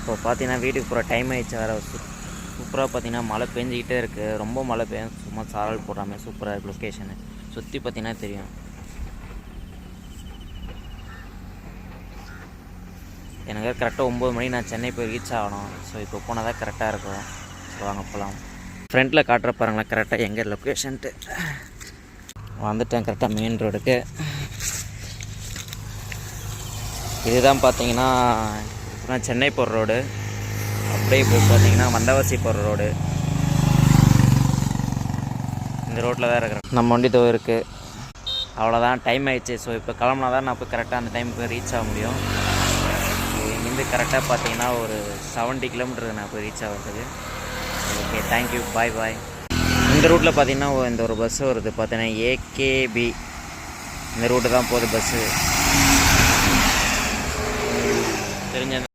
இப்போ பார்த்தீங்கன்னா வீட்டுக்கு போகிற டைம் ஆகிடுச்சு வேறு. சூப்பராக பார்த்தீங்கன்னா மழை பெஞ்சிக்கிட்டே இருக்குது. ரொம்ப மழை பெய்யும், சும்மா சாரல் போடுறாமே சூப்பராக இருக்குது லொக்கேஷனு. சுற்றி பார்த்தீங்கன்னா தெரியும். எனக்கு கரெக்டாக 9 மணி நான் சென்னை போய் ரீச் ஆகணும். ஸோ இப்போ போனால் தான் கரெக்டாக இருக்கும். ஸோ வாங்க போகலாம். ஃப்ரண்ட்டில் காட்டுற பாருங்களேன் கரெக்டாக எங்கே லொக்கேஷன்ட்டு. வந்துட்டேன் கரெக்டாக மெயின் ரோடுக்கு. இதுதான் பார்த்தீங்கன்னா சென்னை போகிற ரோடு. அப்படியே இப்போ பார்த்தீங்கன்னா வந்தவாசி போகிற ரோடு. இந்த ரோட்டில் தான் இருக்கிறேன். நம்ம வண்டி தோ இருக்குது. அவ்வளோதான், டைம் ஆயிடுச்சு. ஸோ இப்போ கிளம்புனா தான் நான் போய் கரெக்டாக அந்த டைமுக்கு ரீச் ஆக முடியும். ஸோ இங்கேருந்து கரெக்டாக பார்த்தீங்கன்னா ஒரு 70 கிலோமீட்டருக்கு நான் போய் ரீச் ஆகிறதுக்கு. ஓகே, தேங்க்யூ, பாய் பாய். இந்த ரூட்டில் பார்த்தீங்கன்னா இந்த ஒரு பஸ்ஸு வருது பார்த்தீங்கன்னா ஏகேபி. இந்த ரூட்டு தான் போகுது பஸ்ஸு. தெரிஞ்ச